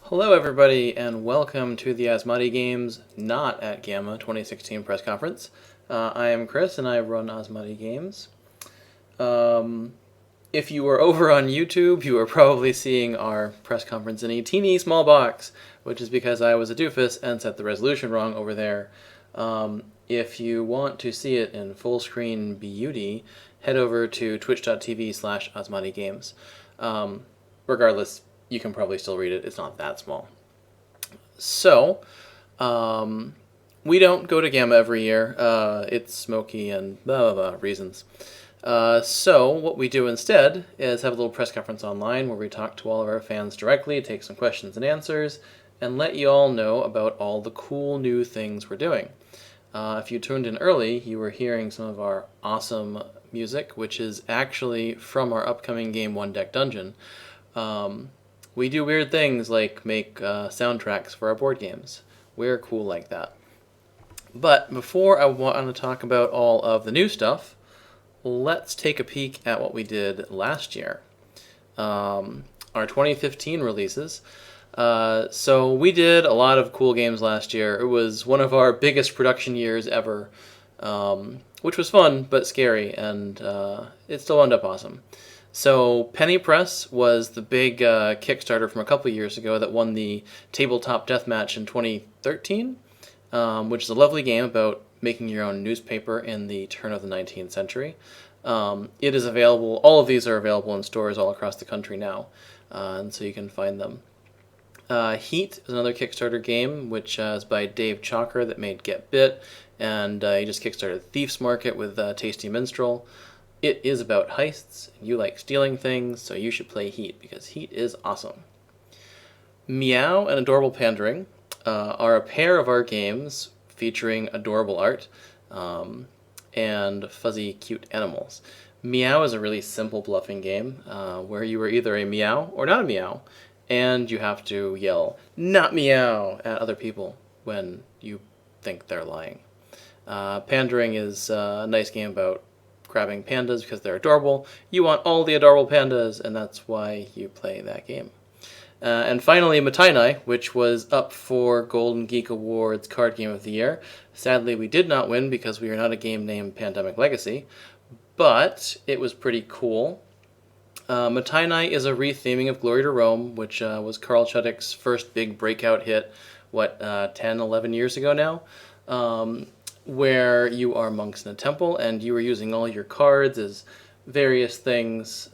Hello, everybody, and welcome to the Asmadi Games Not-at-GAMA 2016 press conference. I am Chris, and I run Asmadi Games. If you were over on YouTube, you were probably seeing our press conference in a teeny small box, which is because I was a doofus and set the resolution wrong over there. If you want to see it in full screen beauty, head over to twitch.tv/AsmadiGames. Regardless, you can probably still read it. It's not that small. So, we don't go to GAMA every year. It's smoky and blah, blah, blah reasons. So what we do instead is have a little press conference online where we talk to all of our fans directly, take some questions and answers, and let you all know about all the cool new things we're doing. If you tuned in early, you were hearing some of our awesome music, which is actually from our upcoming game One Deck Dungeon. We do weird things like make soundtracks for our board games. We're cool like that. But before I want to talk about all of the new stuff, let's take a peek at what we did last year. Our 2015 releases. So we did a lot of cool games last year. It was one of our biggest production years ever, which was fun but scary, and it still ended up awesome. So Penny Press was the big Kickstarter from a couple years ago that won the Tabletop Deathmatch in 2013, which is a lovely game about making your own newspaper in the turn of the 19th century. It is available, all of these are available in stores all across the country now, and so you can find them. Heat is another Kickstarter game, which is by Dave Chalker that made Get Bit, and he just kickstarted Thief's Market with Tasty Minstrel. It is about heists, and you like stealing things, so you should play Heat, because Heat is awesome. Meow and Adorable Pandering are a pair of our games featuring adorable art and fuzzy, cute animals. Meow is a really simple bluffing game where you are either a meow or not a meow, and you have to yell, "Not meow," at other people when you think they're lying. Pandering is a nice game about grabbing pandas because they're adorable. You want all the adorable pandas, and that's why you play that game. And finally, Matainai, which was up for Golden Geek Awards Card Game of the Year. Sadly, we did not win because we are not a game named Pandemic Legacy, but it was pretty cool. Matainai is a retheming of Glory to Rome, which was Carl Chudik's first big breakout hit, 10, 11 years ago now, where you are monks in a temple, and you are using all your cards as various things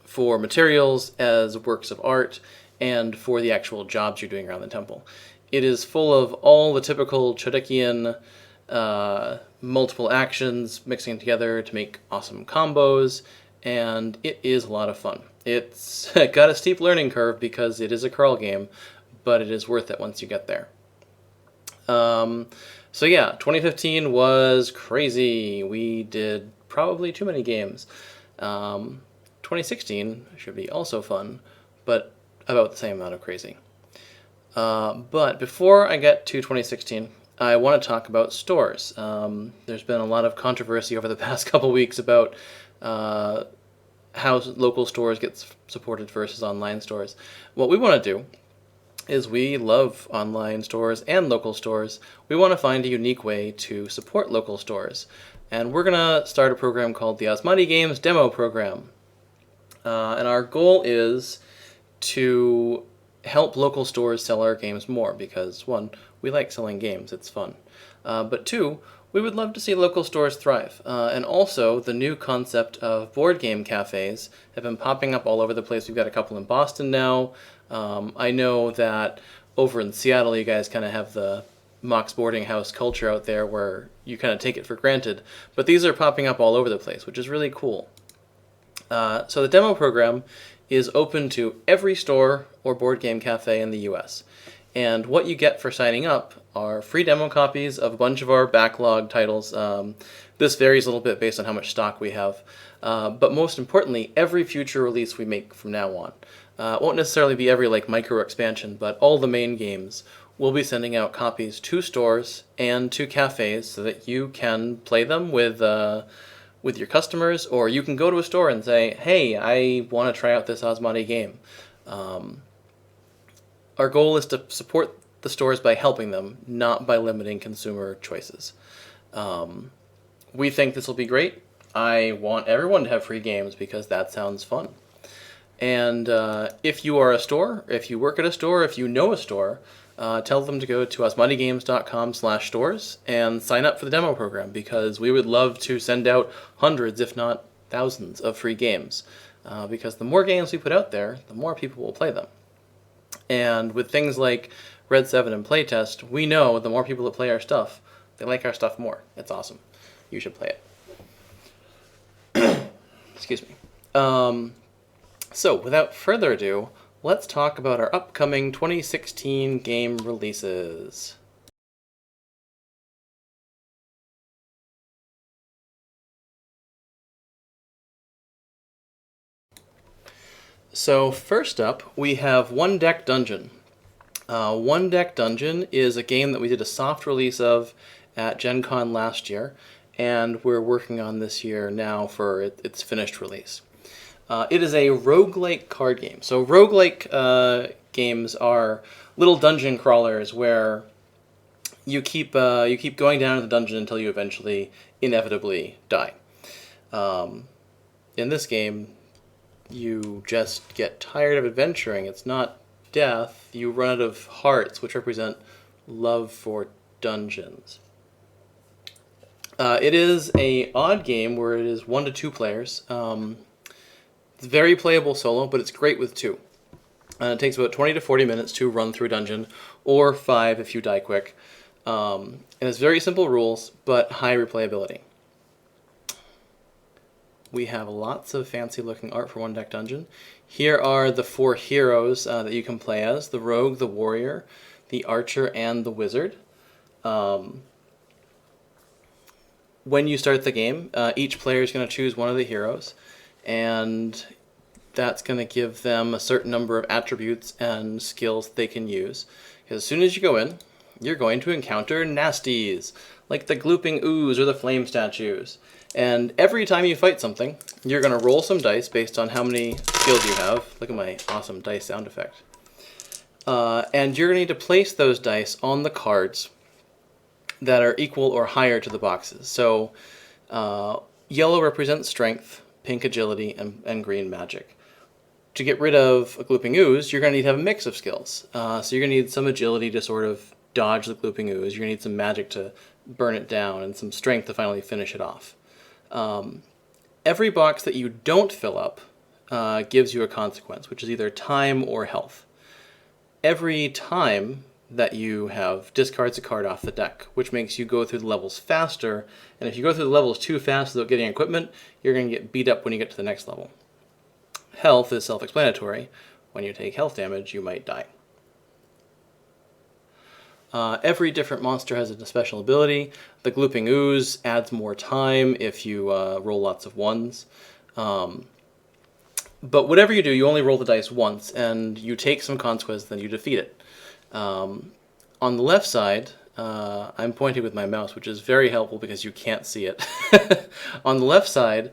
for materials, as works of art, and for the actual jobs you're doing around the temple. It is full of all the typical Chudikian multiple actions mixing together to make awesome combos, and it is a lot of fun. It's got a steep learning curve because it is a Carl game, but it is worth it once you get there. So yeah, 2015 was crazy. We did probably too many games. 2016 should be also fun, but about the same amount of crazy. But before I get to 2016, I want to talk about stores. There's been a lot of controversy over the past couple weeks about how local stores get supported versus online stores. What we want to do is we love online stores and local stores. We want to find a unique way to support local stores. And we're going to start a program called the Asmadi Games Demo Program. And our goal is to help local stores sell our games more because, one, we like selling games, it's fun. But two, we would love to see local stores thrive. And also, the new concept of board game cafes have been popping up all over the place. We've got a couple in Boston now. I know that over in Seattle, you guys kind of have the Mox boarding house culture out there where you kind of take it for granted. But these are popping up all over the place, which is really cool. So the demo program is open to every store or board game cafe in the US. And what you get for signing up are free demo copies of a bunch of our backlog titles. This varies a little bit based on how much stock we have. But most importantly, every future release we make from now on. It won't necessarily be every micro expansion, but all the main games. We'll be sending out copies to stores and to cafes so that you can play them with your customers, or you can go to a store and say, "Hey, I want to try out this Asmadi game." Our goal is to support the stores by helping them, not by limiting consumer choices. We think this will be great. I want everyone to have free games because that sounds fun. And if you are a store, if you work at a store, if you know a store, tell them to go to asmadigames.com/stores and sign up for the demo program, because we would love to send out hundreds, if not thousands, of free games. Because the more games we put out there, the more people will play them. And with things like Red 7 and Playtest, we know the more people that play our stuff, they like our stuff more. It's awesome. You should play it. Excuse me. So, without further ado, let's talk about our upcoming 2016 game releases. So, first up, we have One Deck Dungeon. One Deck Dungeon is a game that we did a soft release of at Gen Con last year, and we're working on this year now for its finished release. It is a roguelike card game. So roguelike games are little dungeon crawlers where you keep going down to the dungeon until you eventually inevitably die. In this game, you just get tired of adventuring. It's not death. You run out of hearts, which represent love for dungeons. It is an odd game where it is 1 to 2 players. It's very playable solo, but it's great with 2. It takes about 20 to 40 minutes to run through a dungeon, or 5 if you die quick. It has very simple rules, but high replayability. We have lots of fancy looking art for One Deck Dungeon. Here are the 4 heroes that you can play as: the rogue, the warrior, the archer, and the wizard. When you start the game, each player is going to choose one of the heroes, and that's going to give them a certain number of attributes and skills they can use. Because as soon as you go in, you're going to encounter nasties, like the glooping ooze or the flame statues. And every time you fight something, you're going to roll some dice based on how many skills you have. Look at my awesome dice sound effect. And you're going to need to place those dice on the cards that are equal or higher to the boxes. So yellow represents strength, pink agility, and green magic. To get rid of a glooping ooze, you're going to need to have a mix of skills. So you're going to need some agility to sort of dodge the glooping ooze. You're going to need some magic to burn it down, and some strength to finally finish it off. Every box that you don't fill up gives you a consequence, which is either time or health. Every time that you have discards a card off the deck, which makes you go through the levels faster, and if you go through the levels too fast without getting equipment, you're going to get beat up when you get to the next level. Health is self-explanatory. When you take health damage, you might die. Every different monster has a special ability. The glooping ooze adds more time if you roll lots of 1s. But whatever you do, you only roll the dice once, and you take some consequence, then you defeat it. On the left side, I'm pointing with my mouse, which is very helpful because you can't see it. On the left side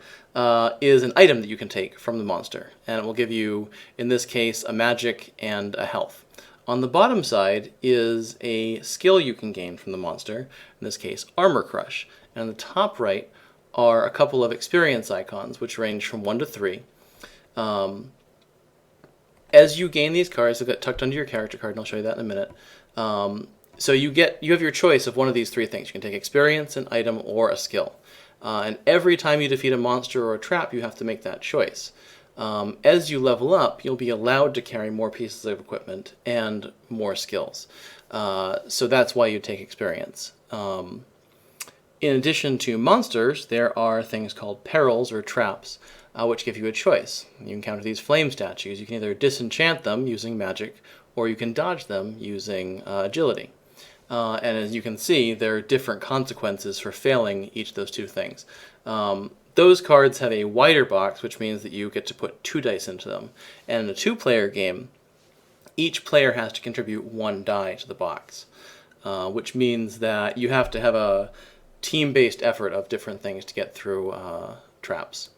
is an item that you can take from the monster, and it will give you, in this case, a magic and a health. On the bottom side is a skill you can gain from the monster, in this case, Armor Crush. And on the top right are a couple of experience icons, which range from 1 to 3. As you gain these cards, they'll get tucked under your character card, and I'll show you that in a minute. So you have your choice of one of these 3 things. You can take experience, an item, or a skill. And every time you defeat a monster or a trap, you have to make that choice. As you level up, you'll be allowed to carry more pieces of equipment and more skills. So that's why you take experience. In addition to monsters, there are things called perils or traps, which give you a choice. You encounter these flame statues. You can either disenchant them using magic, or you can dodge them using agility. And as you can see, there are different consequences for failing each of those 2 things. Those cards have a wider box, which means that you get to put 2 dice into them. And in a 2-player game, each player has to contribute 1 die to the box, which means that you have to have a team-based effort of different things to get through traps.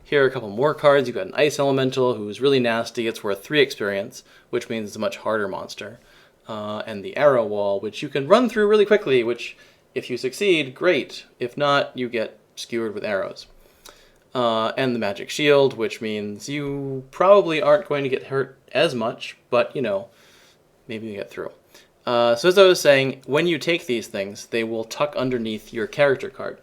Here are a couple more cards. You've got an Ice Elemental who's really nasty. It's worth 3 experience, which means it's a much harder monster. And the Arrow Wall, which you can run through really quickly, which if you succeed, great. If not, you get skewered with arrows. And the Magic Shield, which means you probably aren't going to get hurt as much, but, you know, maybe you get through. So as I was saying, when you take these things, they will tuck underneath your character card.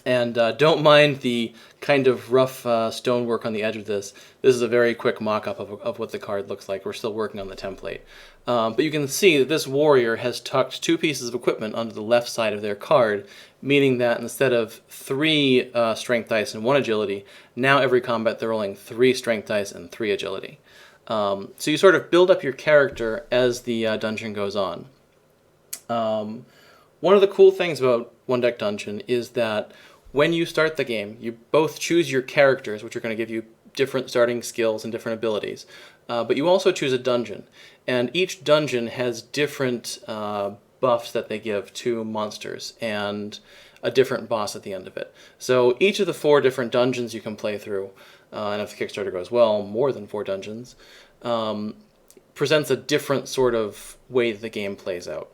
And don't mind the kind of rough stonework on the edge of this. This is a very quick mock-up of what the card looks like. We're still working on the template. But you can see that this warrior has tucked 2 pieces of equipment onto the left side of their card, meaning that instead of 3 strength dice and 1 agility, now every combat they're rolling 3 strength dice and 3 agility. So you sort of build up your character as the dungeon goes on. One of the cool things about One Deck Dungeon is that when you start the game, you both choose your characters, which are going to give you different starting skills and different abilities, but you also choose a dungeon. And each dungeon has different buffs that they give to monsters and a different boss at the end of it. So each of the 4 different dungeons you can play through, and if the Kickstarter goes well, more than 4 dungeons, presents a different sort of way that the game plays out.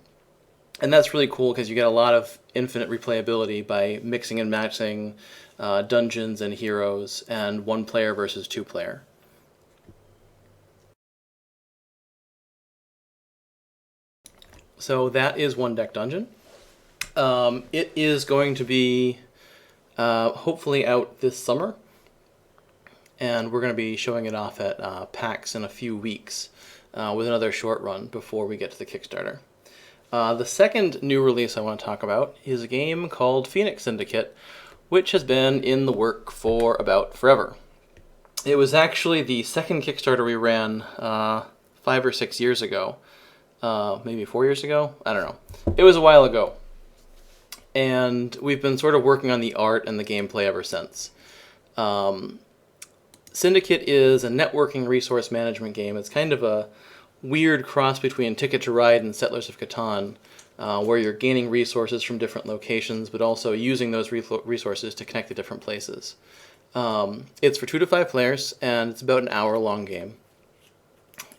And that's really cool because you get a lot of infinite replayability by mixing and matching dungeons and heroes and 1 player versus 2 player. So that is One Deck Dungeon. It is going to be hopefully out this summer, and we're going to be showing it off at PAX in a few weeks with another short run before we get to the Kickstarter. The second new release I want to talk about is a game called Phoenix Syndicate, which has been in the work for about forever. It was actually the second Kickstarter we ran 5 or 6 years ago. Maybe 4 years ago? I don't know. It was a while ago. And we've been sort of working on the art and the gameplay ever since. Syndicate is a networking resource management game. It's kind of a weird cross between Ticket to Ride and Settlers of Catan, where you're gaining resources from different locations, but also using those resources to connect to different places. It's for 2 to 5 players, and it's about an hour-long game.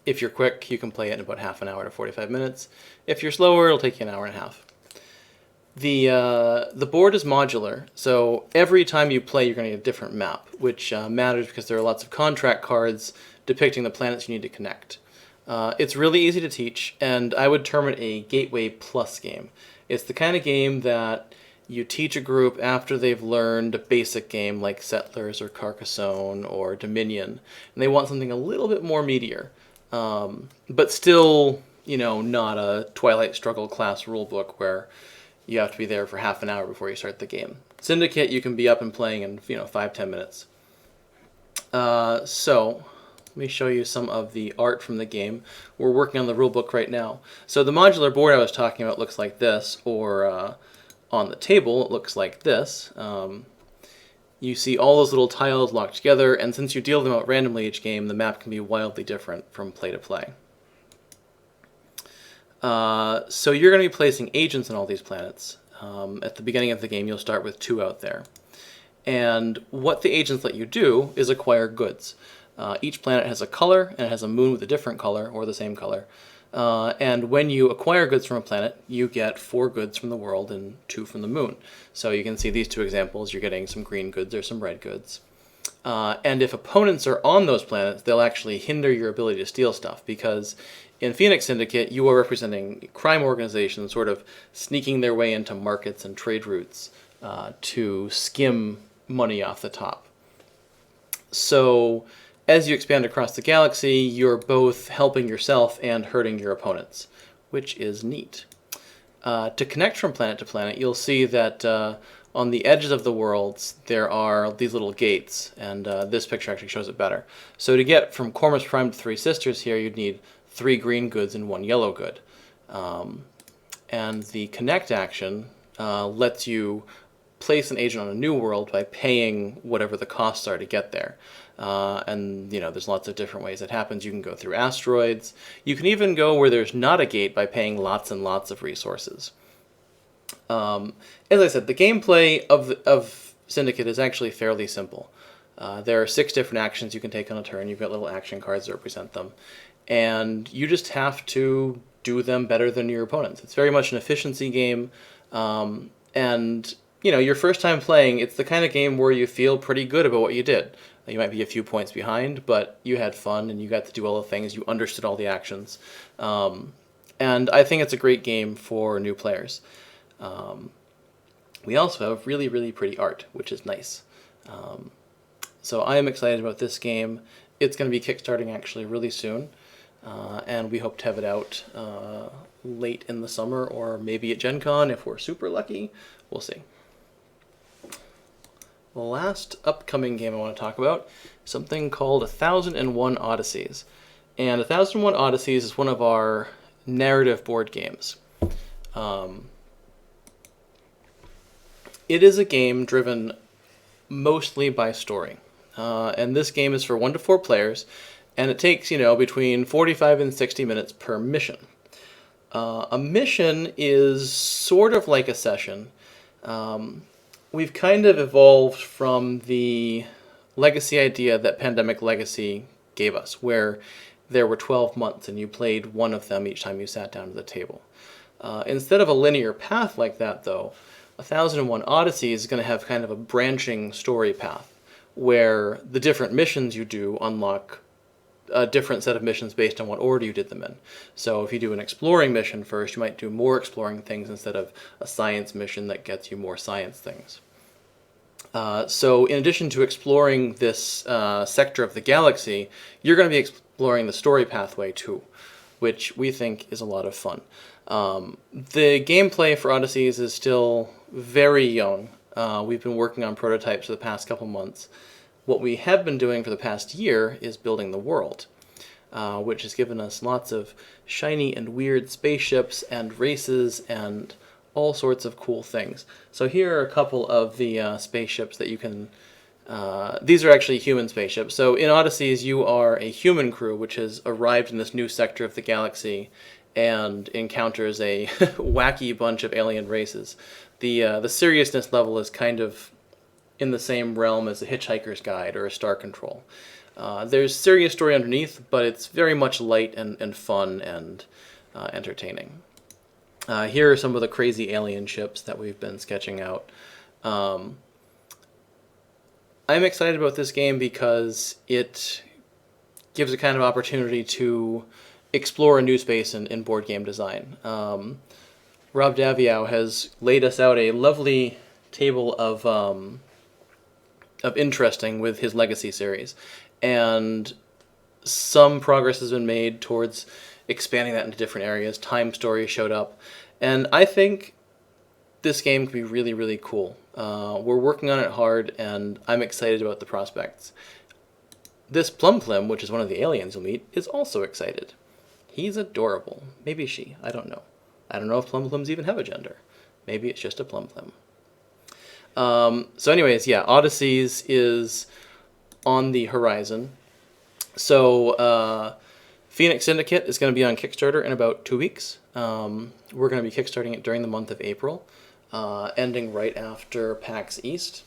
If you're quick, you can play it in about half an hour to 45 minutes. If you're slower, it'll take you an hour and a half. The board is modular, so every time you play, you're going to get a different map, which matters because there are lots of contract cards depicting the planets you need to connect. It's really easy to teach, and I would term it a Gateway Plus game. It's the kind of game that you teach a group after they've learned a basic game like Settlers or Carcassonne or Dominion, and they want something a little bit more meatier. But still, you know, not a Twilight Struggle class rulebook where you have to be there for half an hour before you start the game. Syndicate, you can be up and playing in, 5-10 minutes. So, let me show you some of the art from the game. We're working on the rulebook right now. So the modular board I was talking about looks like this, or on the table it looks like this. You see all those little tiles locked together, and since you deal them out randomly each game, the map can be wildly different from play to play. So you're going to be placing agents on all these planets. At the beginning of the game, you'll start with 2 out there. And what the agents let you do is acquire goods. Each planet has a color, and it has a moon with a different color, or the same color. And when you acquire goods from a planet, you get 4 goods from the world and 2 from the moon. So you can see these 2 examples. You're getting some green goods or some red goods. And if opponents are on those planets, they'll actually hinder your ability to steal stuff, because in Phoenix Syndicate, you are representing crime organizations sort of sneaking their way into markets and trade routes to skim money off the top. So as you expand across the galaxy, you're both helping yourself and hurting your opponents, which is neat. To connect from planet to planet, you'll see that on the edges of the worlds, there are these little gates, and this picture actually shows it better. So to get from Cormus Prime to Three Sisters here, you'd need 3 green goods and 1 yellow good. And the connect action lets you place an agent on a new world by paying whatever the costs are to get there. And there's lots of different ways it happens. You can go through asteroids. You can even go where there's not a gate by paying lots and lots of resources. As I said, the gameplay of Syndicate is actually fairly simple. There are 6 different actions you can take on a turn. You've got little action cards that represent them. And you just have to do them better than your opponents. It's very much an efficiency game. And, your first time playing, it's the kind of game where you feel pretty good about what you did. You might be a few points behind, but you had fun and you got to do all the things. You understood all the actions. And I think it's a great game for new players. We also have really, really pretty art, which is nice. So I am excited about this game. It's going to be kickstarting actually really soon, and we hope to have it out late in the summer or maybe at Gen Con if we're super lucky. We'll see. The last upcoming game I want to talk about is something called 1001 Odysseys. And 1001 Odysseys is one of our narrative board games. It is a game driven mostly by story. And this game is for 1 to 4 players, and it takes, between 45 and 60 minutes per mission. A mission is sort of like a session. We've kind of evolved from the legacy idea that Pandemic Legacy gave us, where there were 12 months and you played one of them each time you sat down to the table. Instead of a linear path like that, though, 1001 Odysseys is going to have kind of a branching story path, where the different missions you do unlock a different set of missions based on what order you did them in. So if you do an exploring mission first, you might do more exploring things instead of a science mission that gets you more science things. So in addition to exploring this sector of the galaxy, you're going to be exploring the story pathway too, which we think is a lot of fun. The gameplay for Odysseys is still very young. We've been working on prototypes for the past couple months. What we have been doing for the past year is building the world, which has given us lots of shiny and weird spaceships and races and all sorts of cool things. So here are a couple of the spaceships that you can... these are actually human spaceships. So in Odysseys, you are a human crew which has arrived in this new sector of the galaxy and encounters a wacky bunch of alien races. The seriousness level is kind of in the same realm as a Hitchhiker's Guide or a Star Control. There's serious story underneath, but it's very much light and fun and entertaining. Here are some of the crazy alien ships that we've been sketching out. I'm excited about this game because it gives a kind of opportunity to explore a new space in board game design. Rob Daviau has laid us out a lovely table of interesting with his Legacy series, and some progress has been made towards expanding that into different areas. Time Story showed up, and I think this game could be really, really cool. We're working on it hard, and I'm excited about the prospects. This Plum Plim, which is one of the aliens you'll meet, is also excited. He's adorable. Maybe she. I don't know. I don't know if Plum Plims even have a gender. Maybe it's just a Plum Plim. So anyways, yeah, Odysseys is on the horizon. So Phoenix Syndicate is going to be on Kickstarter in about 2 weeks. We're going to be kickstarting it during the month of April, ending right after PAX East.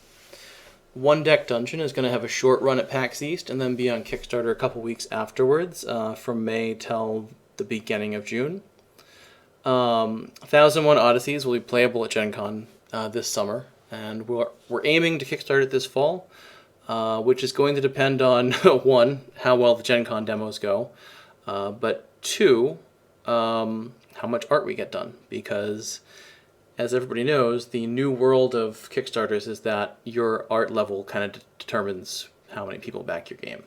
One Deck Dungeon is going to have a short run at PAX East and then be on Kickstarter a couple weeks afterwards, from May till the beginning of June. 1001 Odysseys will be playable at Gen Con this summer, and we're aiming to kickstart it this fall, which is going to depend on, 1, how well the Gen Con demos go, but 2, how much art we get done, because as everybody knows, the new world of Kickstarters is that your art level kind of determines how many people back your game.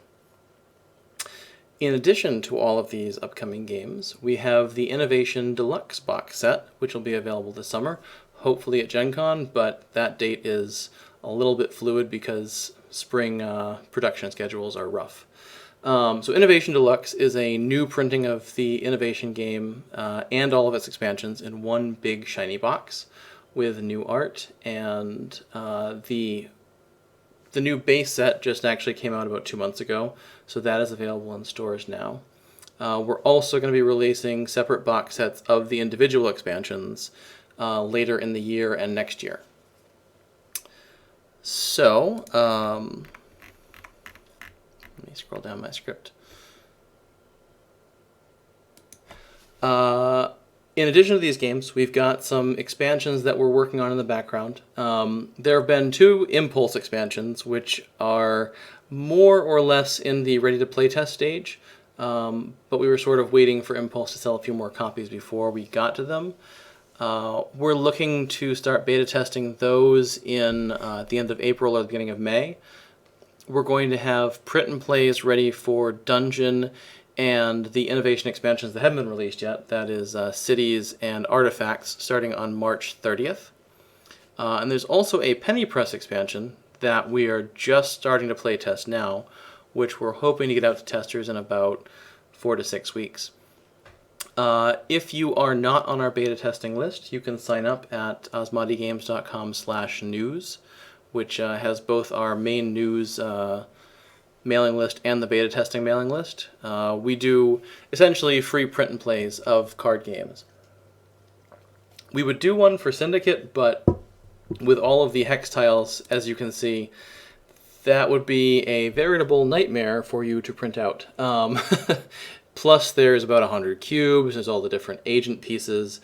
In addition to all of these upcoming games, we have the Innovation Deluxe box set, which will be available this summer, hopefully at Gen Con, but that date is a little bit fluid because spring production schedules are rough. So Innovation Deluxe is a new printing of the Innovation game and all of its expansions in one big shiny box with new art, and the new base set just actually came out about 2 months ago, so that is available in stores now. We're also going to be releasing separate box sets of the individual expansions later in the year and next year. So, Let me scroll down my script. In addition to these games, we've got some expansions that we're working on in the background. There have been 2 Impulse expansions, which are more or less in the ready-to-playtest stage, but we were sort of waiting for Impulse to sell a few more copies before we got to them. We're looking to start beta testing those in at the end of April or the beginning of May. We're going to have print and plays ready for Dungeon and the innovation expansions that haven't been released yet. That is Cities and Artifacts, starting on March 30th. And there's also a Penny Press expansion that we are just starting to play test now, which we're hoping to get out to testers in about 4 to 6 weeks. If you are not on our beta testing list, you can sign up at asmadigames.com/news, which has both our main news mailing list and the beta testing mailing list. We do essentially free print and plays of card games. We would do one for Syndicate, but with all of the hex tiles, as you can see, that would be a veritable nightmare for you to print out. Plus, there's about 100 cubes, there's all the different agent pieces.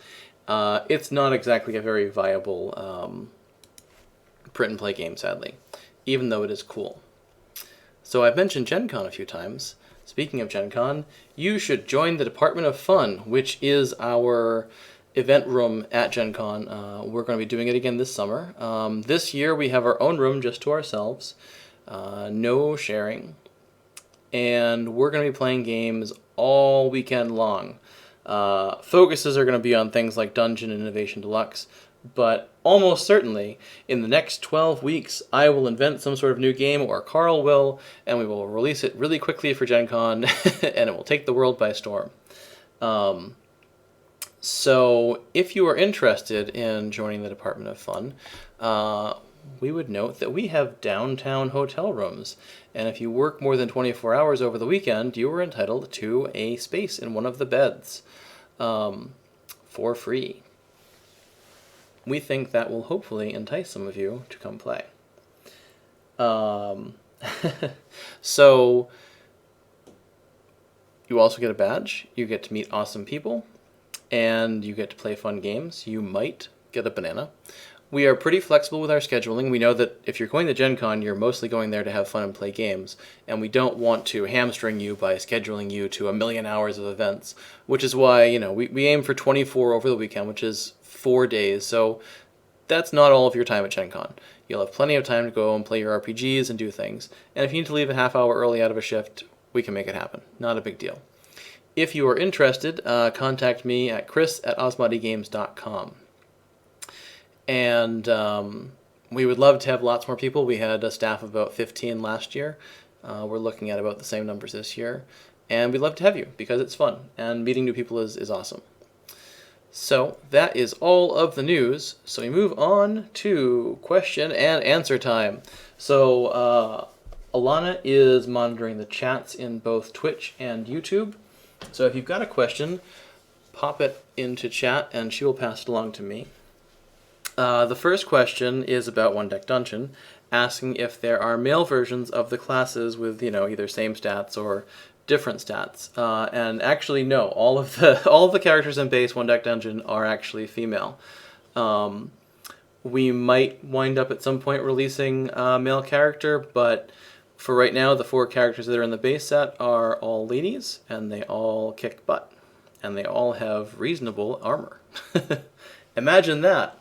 It's not exactly a very viable print and play game, sadly, even though it is cool. So I've mentioned Gen Con a few times. Speaking of Gen Con, you should join the Department of Fun, which is our event room at Gen Con. We're going to be doing it again this summer. This year we have our own room just to ourselves, no sharing, and we're going to be playing games all weekend long. Focuses are going to be on things like Dungeon and Innovation Deluxe, but almost certainly in the next 12 weeks I will invent some sort of new game, or Carl will, and we will release it really quickly for Gen Con, and it will take the world by storm. So if you are interested in joining the Department of Fun, we would note that we have downtown hotel rooms, and if you work more than 24 hours over the weekend, you are entitled to a space in one of the beds for free. We think that will hopefully entice some of you to come play. So you also get a badge, you get to meet awesome people, and you get to play fun games. You might get a banana. We are pretty flexible with our scheduling. We know that if you're going to Gen Con, you're mostly going there to have fun and play games, and we don't want to hamstring you by scheduling you to 1,000,000 hours of events, which is why, we aim for 24 over the weekend, which is 4 days, so that's not all of your time at Gen Con. You'll have plenty of time to go and play your RPGs and do things, and if you need to leave a half hour early out of a shift, we can make it happen. Not a big deal. If you are interested, contact me at chris@asmadigames.com. And we would love to have lots more people. We had a staff of about 15 last year. We're looking at about the same numbers this year. And we'd love to have you because it's fun, and meeting new people is awesome. So that is all of the news. So we move on to question and answer time. So Alana is monitoring the chats in both Twitch and YouTube. So if you've got a question, pop it into chat and she will pass it along to me. The first question is about One Deck Dungeon, asking if there are male versions of the classes with, either same stats or different stats. And actually, no, all of the characters in base One Deck Dungeon are actually female. We might wind up at some point releasing a male character, but for right now, the 4 characters that are in the base set are all ladies, and they all kick butt, and they all have reasonable armor. Imagine that.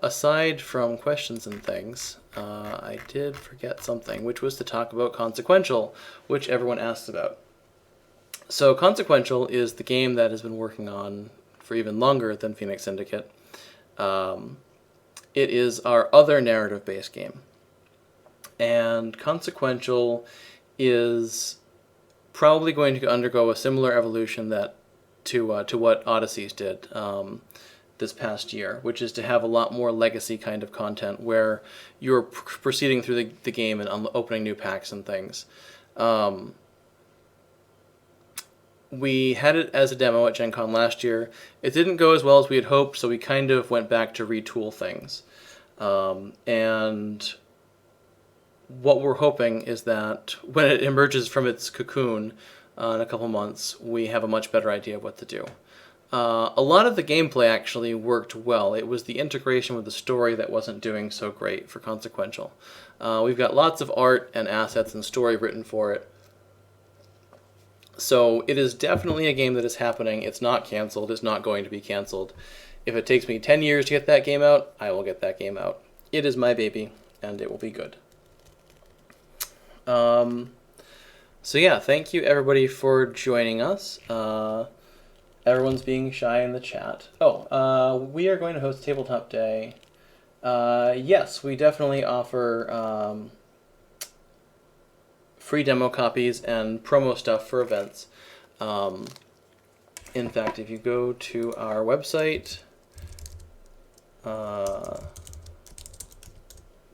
Aside from questions and things, I did forget something, which was to talk about Consequential, which everyone asks about. So Consequential is the game that has been working on for even longer than Phoenix Syndicate. It is our other narrative-based game. And Consequential is probably going to undergo a similar evolution to what Odysseys did this past year, which is to have a lot more legacy kind of content where you're proceeding through the game and opening new packs and things. We had it as a demo at Gen Con last year. It didn't go as well as we had hoped, so we kind of went back to retool things. And what we're hoping is that when it emerges from its cocoon in a couple months, we have a much better idea of what to do. A lot of the gameplay actually worked well. It was the integration with the story that wasn't doing so great for Consequential. We've got lots of art and assets and story written for it. So it is definitely a game that is happening. It's not canceled. It's not going to be canceled. If it takes me 10 years to get that game out, I will get that game out. It is my baby, and it will be good. So yeah, thank you everybody for joining us. Everyone's being shy in the chat. We are going to host Tabletop Day. Yes, we definitely offer free demo copies and promo stuff for events. In fact, if you go to our website, let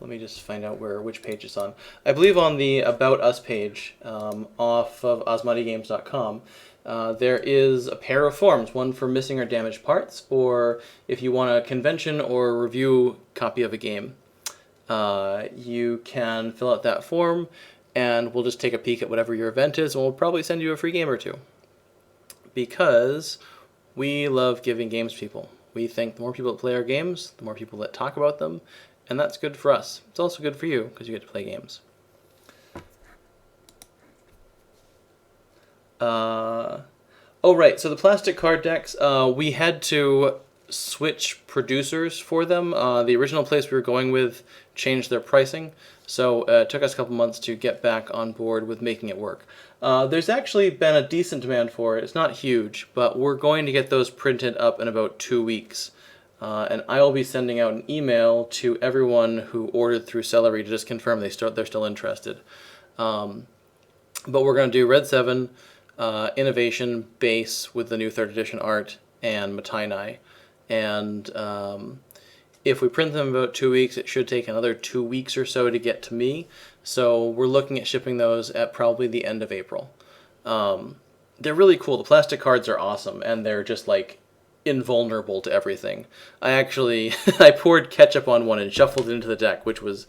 me just find out which page it's on. I believe on the About Us page off of asmadigames.com, there is a pair of forms, one for missing or damaged parts, or if you want a convention or review copy of a game. You can fill out that form, and we'll just take a peek at whatever your event is, and we'll probably send you a free game or two. Because we love giving games to people. We think the more people that play our games, the more people that talk about them, and that's good for us. It's also good for you, because you get to play games. Right, so the plastic card decks, we had to switch producers for them. The original place we were going with changed their pricing, so it took us a couple months to get back on board with making it work. There's actually been a decent demand for it. It's not huge, but we're going to get those printed up in about 2 weeks. And I will be sending out an email to everyone who ordered through Celery to just confirm they're still interested. But we're going to do Red 7, Innovation, Base with the new 3rd edition art, and Matainai. And if we print them in about 2 weeks, it should take another 2 weeks or so to get to me. So we're looking at shipping those at probably the end of April. They're really cool. The plastic cards are awesome, and they're just like invulnerable to everything. I poured ketchup on one and shuffled it into the deck, which was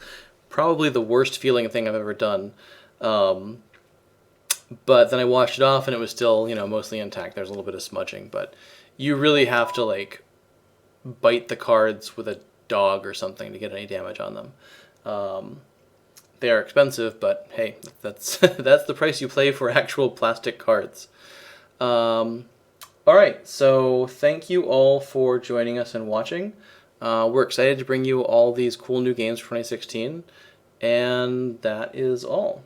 probably the worst feeling thing I've ever done. But then I washed it off and it was still, mostly intact. There's a little bit of smudging, but you really have to bite the cards with a dog or something to get any damage on them. They are expensive, but hey, that's that's the price you pay for actual plastic cards. Alright, so thank you all for joining us and watching. We're excited to bring you all these cool new games for 2016, and that is all.